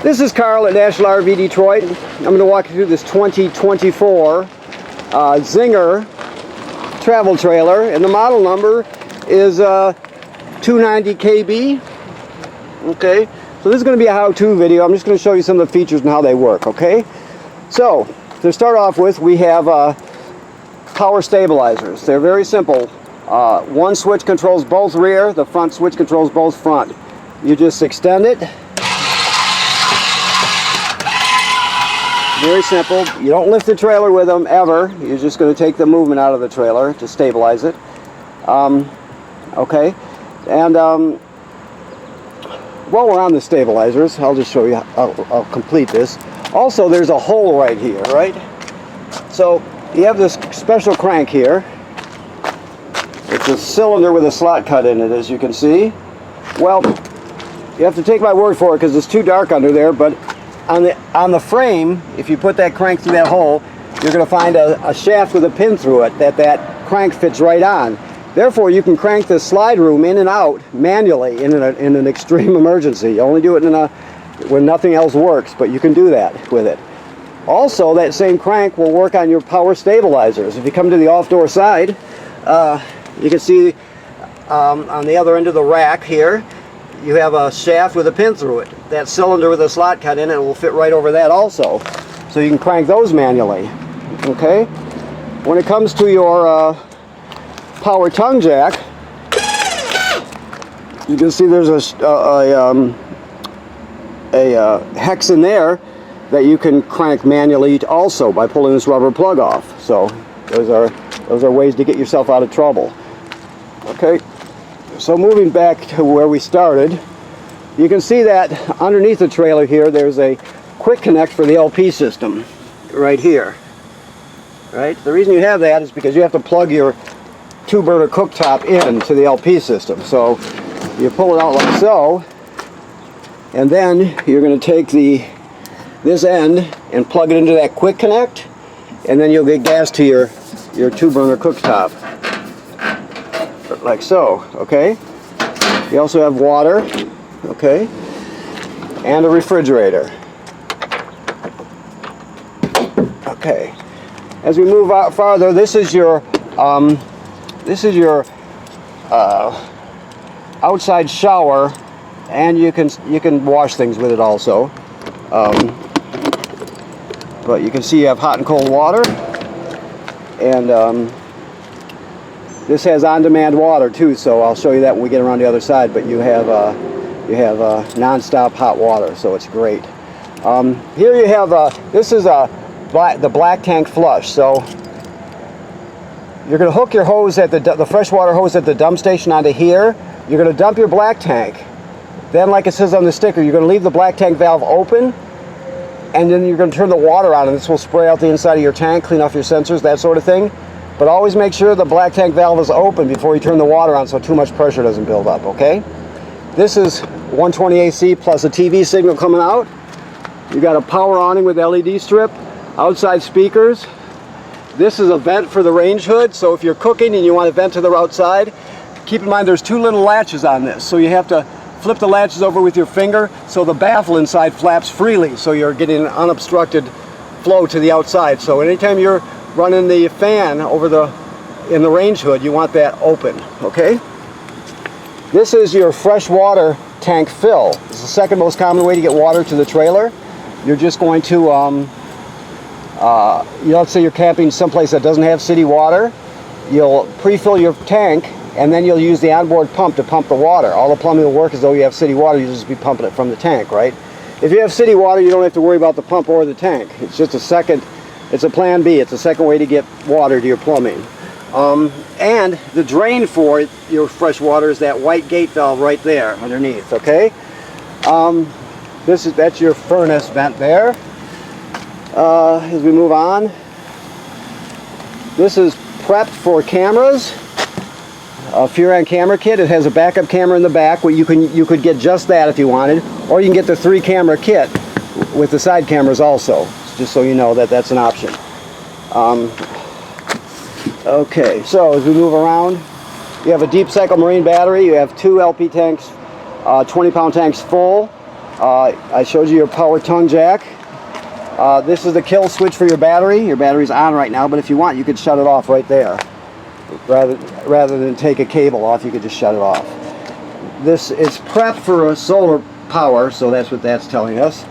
This is Carl at National RV Detroit. I'm going to walk you through this 2024 Zinger travel trailer, and the model number is 290KB. Okay, so this is going to be a how-to video. I'm just going to show you some of the features and how they work. Okay, so to start off with, we have power stabilizers. They're very simple. One switch controls both rear, the front switch controls both front. You just extend it. Very simple. You don't lift the trailer with them ever. You're just going to take the movement out of the trailer to stabilize it. Okay, and while we're on the stabilizers, I'll just show you. I'll complete this. Also, there's a hole right here, right? So you have this special crank here. It's a cylinder with a slot cut in it, as you can see. Well, you have to take my word for it because it's too dark under there, but on the frame, if you put that crank through that hole, you're going to find a shaft with a pin through it that crank fits right on. Therefore, you can crank the slide room in and out manually in an extreme emergency. You only do it when nothing else works, but you can do that with it. Also, that same crank will work on your power stabilizers. If you come to the off-door side, you can see on the other end of the rack here, you have a shaft with a pin through it. That cylinder with a slot cut in it will fit right over that also. So you can crank those manually. Okay? When it comes to your power tongue jack, you can see there's a hex in there that you can crank manually also by pulling this rubber plug off. So those are ways to get yourself out of trouble. Okay? So moving back to where we started, you can see that underneath the trailer here there's a quick connect for the LP system right here. Right? The reason you have that is because you have to plug your 2-burner cooktop into the LP system. So you pull it out like so, and then you're going to take this end and plug it into that quick connect, and then you'll get gas to your 2-burner cooktop. Like so, okay? You also have water, okay? And a refrigerator. Okay. As we move out farther, this is your outside shower, and you can wash things with it also. But you can see you have hot and cold water, and this has on-demand water too, so I'll show you that when we get around the other side. But you have non-stop hot water, so it's great. Here you have this is the black tank flush. So you're going to hook your hose at the freshwater hose at the dump station onto here. You're going to dump your black tank. Then, like it says on the sticker, you're going to leave the black tank valve open, and then you're going to turn the water on, and this will spray out the inside of your tank, clean off your sensors, that sort of thing. But always make sure the black tank valve is open before you turn the water on so too much pressure doesn't build up, okay? This is 120 AC plus a TV signal coming out. You got a power awning with LED strip, outside speakers. This is a vent for the range hood, so if you're cooking and you want to vent to the outside, keep in mind there's 2 little latches on this, so you have to flip the latches over with your finger so the baffle inside flaps freely, so you're getting an unobstructed flow to the outside. So anytime you're running the fan in the range hood, you want that open, okay? This is your fresh water tank fill. It's the second most common way to get water to the trailer. You're just going to, let's say you're camping someplace that doesn't have city water. You'll pre-fill your tank, and then you'll use the onboard pump to pump the water. All the plumbing will work as though you have city water. You'll just be pumping it from the tank, right? If you have city water, you don't have to worry about the pump or the tank. It's just it's a plan B. It's a second way to get water to your plumbing. And the drain for your fresh water is that white gate valve right there underneath, okay? That's your furnace vent there. As we move on, this is prepped for cameras. A Furon camera kit. It has a backup camera in the back. You could get just that if you wanted, or you can get the 3-camera kit with the side cameras also. Just so you know that's an option. Okay, so as we move around, you have a deep cycle marine battery. You have 2 LP tanks, 20-pound tanks full. I showed you your power tongue jack. This is the kill switch for your battery. Your battery's on right now, but if you want, you could shut it off right there. Rather than take a cable off, you could just shut it off. This is prepped for a solar power, so that's what that's telling us.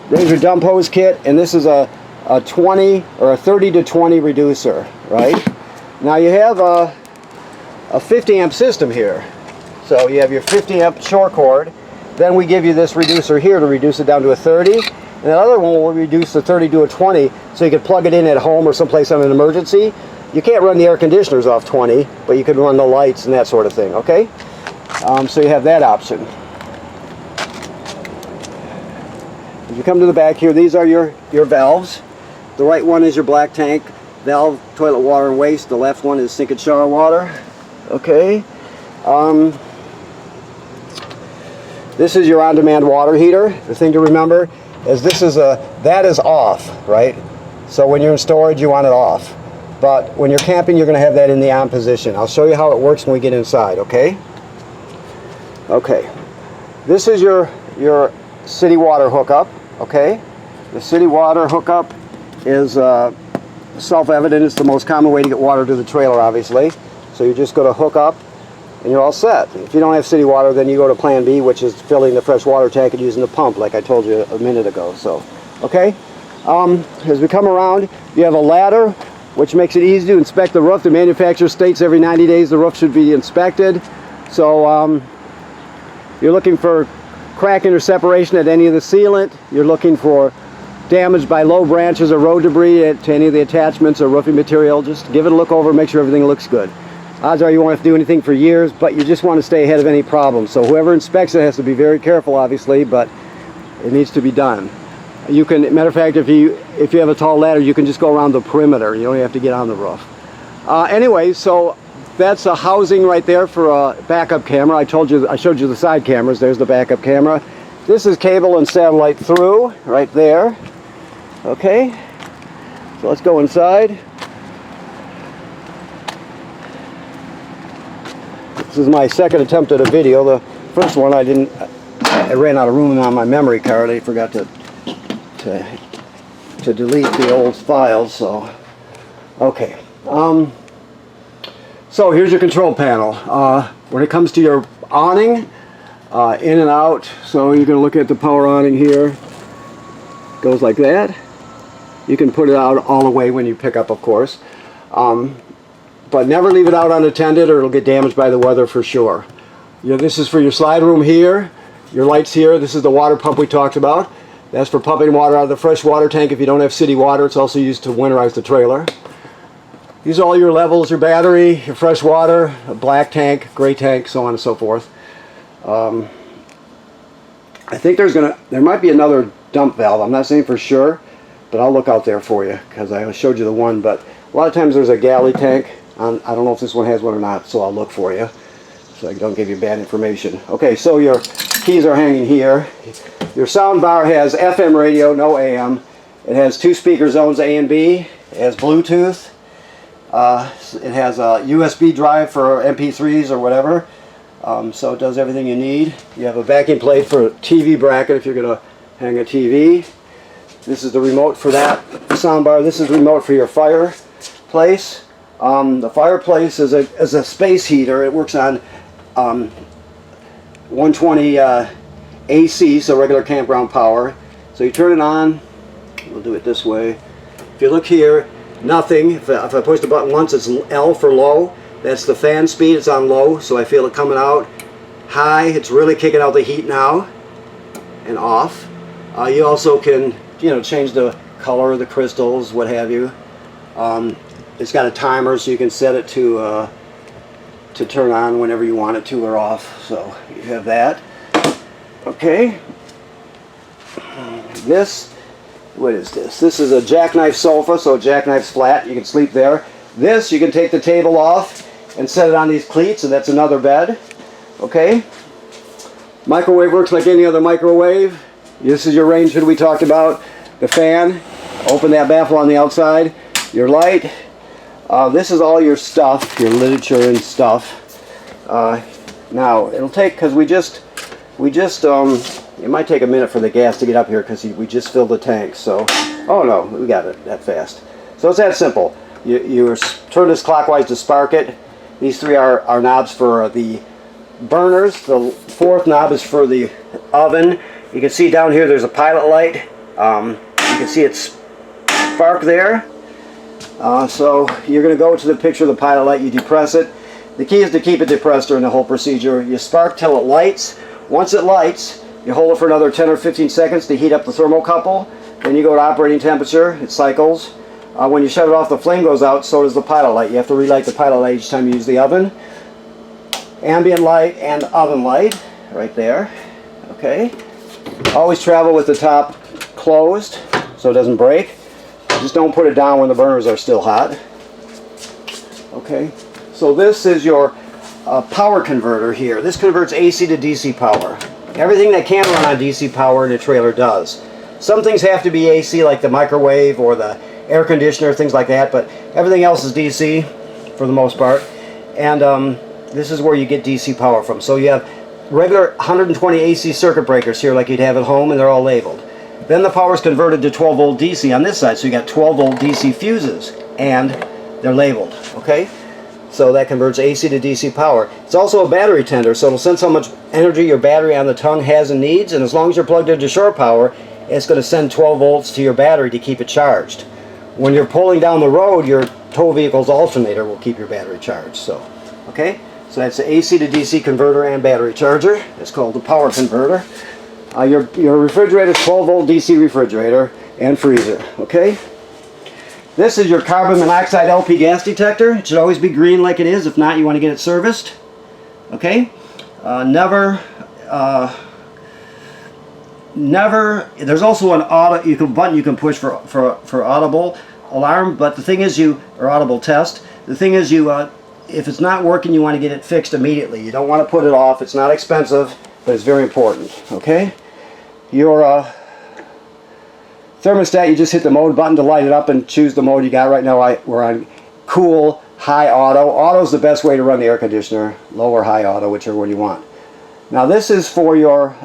There's your dump hose kit, and this is a 20 or a 30 to 20 reducer, right? Now you have a 50 amp system here. So you have your 50 amp short cord, then we give you this reducer here to reduce it down to a 30, and the other one will reduce the 30 to a 20, so you can plug it in at home or someplace on an emergency. You can't run the air conditioners off 20, but you can run the lights and that sort of thing, okay? So you have that option. If you come to the back here, these are your valves. The right one is your black tank valve, toilet water and waste. The left one is sink and shower water, okay? This is your on-demand water heater. The thing to remember is that is off, right? So when you're in storage, you want it off. But when you're camping, you're going to have that in the on position. I'll show you how it works when we get inside, okay? Okay. This is your city water hookup, okay? The city water hookup is self-evident. It's the most common way to get water to the trailer, obviously. So you just go to hook up, and you're all set. If you don't have city water, then you go to plan B, which is filling the fresh water tank and using the pump, like I told you a minute ago. So, okay? As we come around, you have a ladder, which makes it easy to inspect the roof. The manufacturer states every 90 days the roof should be inspected. So, you're looking for cracking or separation at any of the sealant. You're looking for damage by low branches or road debris to any of the attachments or roofing material. Just give it a look over, make sure everything looks good. Odds are you won't have to do anything for years, but you just want to stay ahead of any problems. So whoever inspects it has to be very careful, obviously, but it needs to be done. You can, matter of fact, if you have a tall ladder, you can just go around the perimeter. You don't have to get on the roof. Anyway, so that's a housing right there for a backup camera. I showed you the side cameras. There's the backup camera. This is cable and satellite through right there. Okay, so let's go inside. This is my second attempt at a video. The first one I ran out of room on my memory card. I forgot to delete the old files, so okay. So here's your control panel. When it comes to your awning, in and out, so you're going to look at the power awning here. Goes like that. You can put it out all the way when you pick up, of course. But never leave it out unattended or it'll get damaged by the weather for sure. This is for your slide room here, your lights here. This is the water pump we talked about. That's for pumping water out of the fresh water tank. If you don't have city water, it's also used to winterize the trailer. These are all your levels, your battery, your fresh water, a black tank, gray tank, so on and so forth. I think there might be another dump valve. I'm not saying for sure, but I'll look out there for you because I showed you the one. But a lot of times there's a galley tank. I don't know if this one has one or not, so I'll look for you so I don't give you bad information. Okay, so your keys are hanging here. Your sound bar has FM radio, no AM. It has 2 speaker zones, A and B. It has Bluetooth. It has a USB drive for MP3s or whatever. So it does everything you need. You have a backing plate for a TV bracket if you're going to hang a TV. This is the remote for that soundbar. This is the remote for your fireplace. The fireplace is a space heater. It works on 120 AC, so regular campground power. So you turn it on. We'll do it this way. If you look here, nothing. If I push the button once, it's L for low. That's the fan speed. It's on low, so I feel it coming out. High, it's really kicking out the heat now. And off. You also can, change the color of the crystals, what have you. It's got a timer, so you can set it to turn on whenever you want it to or off. So you have that. Okay. What is this? This is a jackknife sofa, so a jackknife's flat. You can sleep there. This, you can take the table off and set it on these cleats, and that's another bed. Okay. Microwave works like any other microwave. This is your range hood we talked about. The fan. Open that baffle on the outside. Your light. This is all your stuff, your literature and stuff. Now, it'll take, because we just we just, it might take a minute for the gas to get up here because we just filled the tank. So, oh no, we got it that fast. So it's that simple. You turn this clockwise to spark it. These three are knobs for the burners. The fourth knob is for the oven. You can see down here there's a pilot light. You can see it's spark there. So you're going to go to the picture of the pilot light. You depress it. The key is to keep it depressed during the whole procedure. You spark till it lights. Once it lights, you hold it for another 10 or 15 seconds to heat up the thermocouple. Then you go to operating temperature. It cycles. When you shut it off, the flame goes out. So does the pilot light. You have to relight the pilot light each time you use the oven. Ambient light and oven light right there. Okay. Always travel with the top closed so it doesn't break. Just don't put it down when the burners are still hot. Okay. So this is your power converter here. This converts AC to DC power. Everything that can run on DC power in a trailer does. Some things have to be AC, like the microwave or the air conditioner, things like that, but everything else is DC for the most part. And this is where you get DC power from. So you have regular 120 AC circuit breakers here like you'd have at home, and they're all labeled. Then the power is converted to 12 volt DC on this side, so you got 12 volt DC fuses, and they're labeled. Okay. So that converts AC to DC power. It's also a battery tender, so it'll sense how much energy your battery on the tongue has and needs, and as long as you're plugged into shore power, it's going to send 12 volts to your battery to keep it charged. When you're pulling down the road, your tow vehicle's alternator will keep your battery charged. So, okay? So that's the AC to DC converter and battery charger. It's called the power converter. Your refrigerator is 12 volt DC refrigerator and freezer. Okay? This is your carbon monoxide LP gas detector. It should always be green like it is. If not, you want to get it serviced. Okay? Never. There's also an button you can push for audible alarm. But the thing is, or audible test. The thing is, if it's not working, you want to get it fixed immediately. You don't want to put it off. It's not expensive, but it's very important. Okay? Your thermostat, you just hit the mode button to light it up and choose the mode you got. Right now we're on cool, high auto. Auto is the best way to run the air conditioner. Low or high auto, whichever one you want. Now this is for your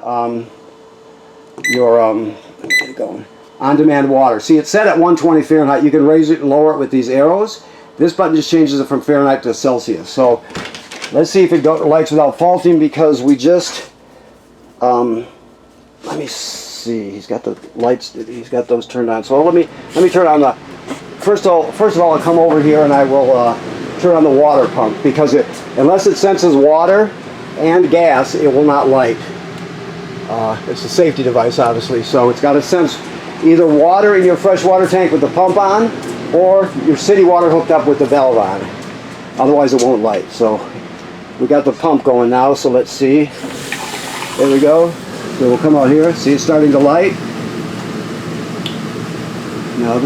on-demand water. See, it's set at 120 Fahrenheit. You can raise it and lower it with these arrows. This button just changes it from Fahrenheit to Celsius. So let's see if it lights without faulting, because we just let me see. He's got the lights. He's got those turned on. So let me turn on the. First of all, I'll come over here and I will turn on the water pump, because unless it senses water and gas, it will not light. It's a safety device, obviously. So it's got to sense either water in your freshwater tank with the pump on, or your city water hooked up with the valve on. Otherwise, it won't light. So we got the pump going now. So let's see. There we go. So we'll come out here. See, it's starting to light. Now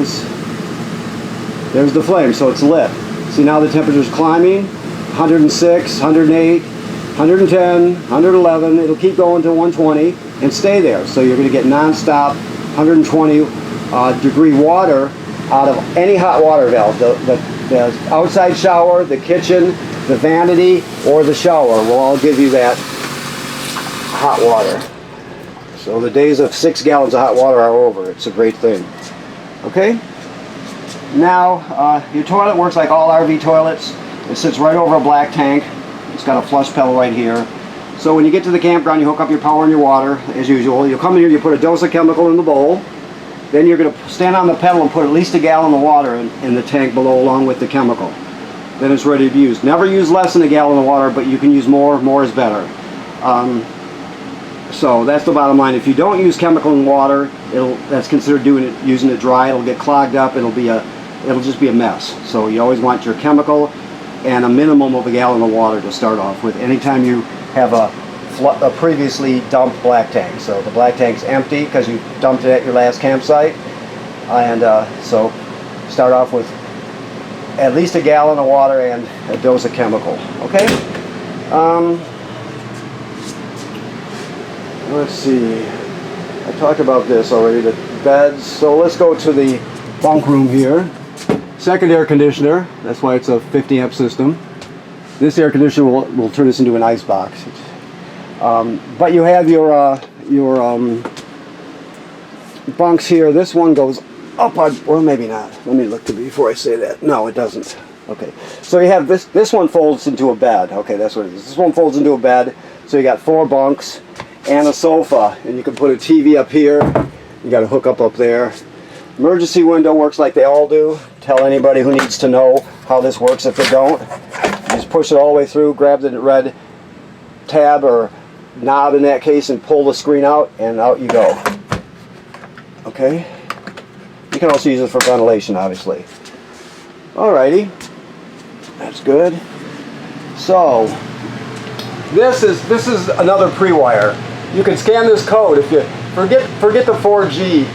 there's the flame, so it's lit. See, now the temperature's climbing. 106, 108, 110, 111. It'll keep going to 120 and stay there. So you're going to get non-stop 120 degree water out of any hot water valve. The outside shower, the kitchen, the vanity, or the shower will all give you that hot water. So the days of 6 gallons of hot water are over. It's a great thing. Okay? Now, your toilet works like all RV toilets. It sits right over a black tank. It's got a flush pedal right here. So when you get to the campground, you hook up your power and your water, as usual. You'll come in here, you put a dose of chemical in the bowl. Then you're going to stand on the pedal and put at least a gallon of water in the tank below, along with the chemical. Then it's ready to be used. Never use less than a gallon of water, but you can use more. More is better. So that's the bottom line. If you don't use chemical in water, that's considered using it dry. It'll get clogged up. It'll just be a mess. So you always want your chemical and a minimum of a gallon of water to start off with anytime you have a previously dumped black tank. So the black tank's empty because you dumped it at your last campsite, and so start off with at least a gallon of water and a dose of chemical. Okay. Let's see. I talked about this already. The beds. So let's go to the bunk room here. Second air conditioner. That's why it's a 50 amp system. This air conditioner will turn this into an ice box. But you have your bunks here. This one goes up on, or maybe not. Let me look before I say that. No, it doesn't. Okay, so you have this one folds into a bed. Okay, that's what it is. This one folds into a bed. So you got 4 bunks and a sofa, and you can put a TV up here. You got a hookup up there. Emergency window works like they all do. Tell anybody who needs to know how this works if they don't. You just push it all the way through, grab the red tab or knob in that case, and pull the screen out, and out you go. Okay? You can also use it for ventilation, obviously. Alrighty. That's good. So, this is another pre-wire. You can scan this code if you forget the 4G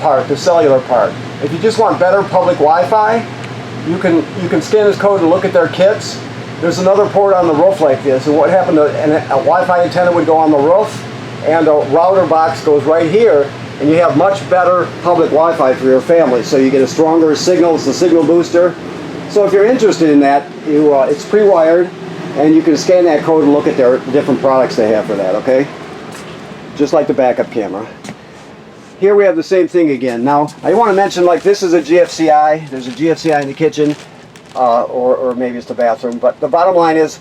part, the cellular part. If you just want better public Wi-Fi, you can scan this code and look at their kits. There's another port on the roof like this, and what happened, and a Wi-Fi antenna would go on the roof, and a router box goes right here, and you have much better public Wi-Fi for your family. So you get a stronger signal. It's a signal booster. So if you're interested in that, it's pre-wired, and you can scan that code and look at their different products they have for that, okay? Just like the backup camera. Here we have the same thing again. Now, I want to mention, like, this is a GFCI. There's a GFCI in the kitchen, or maybe it's the bathroom. But the bottom line is,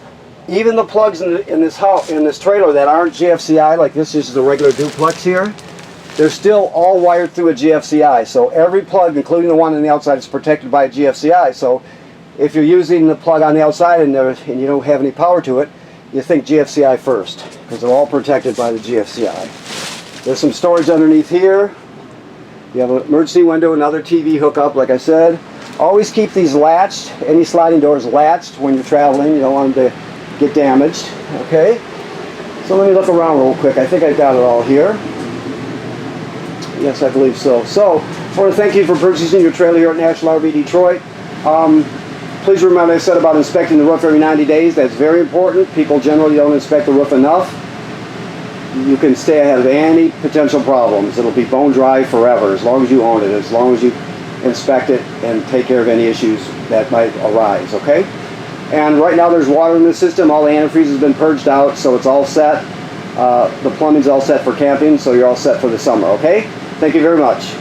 even the plugs in this house, in this trailer that aren't GFCI, like this is the regular duplex here, they're still all wired through a GFCI. So every plug, including the one on the outside, is protected by a GFCI. So if you're using the plug on the outside and you don't have any power to it, you think GFCI first, because they're all protected by the GFCI. There's some storage underneath here. You have an emergency window, another TV hookup, like I said. Always keep these latched, any sliding doors latched when you're traveling. You don't want them to get damaged, okay? So let me look around real quick. I think I've got it all here. Yes, I believe so. So, I want to thank you for purchasing your trailer here at National RV Detroit. Please remember I said about inspecting the roof every 90 days. That's very important. People generally don't inspect the roof enough. You can stay ahead of any potential problems. It'll be bone dry forever as long as you own it, as long as you inspect it and take care of any issues that might arise, okay? And right now there's water in the system. All the antifreeze has been purged out, so it's all set. The plumbing's all set for camping, so you're all set for the summer, okay? Thank you very much.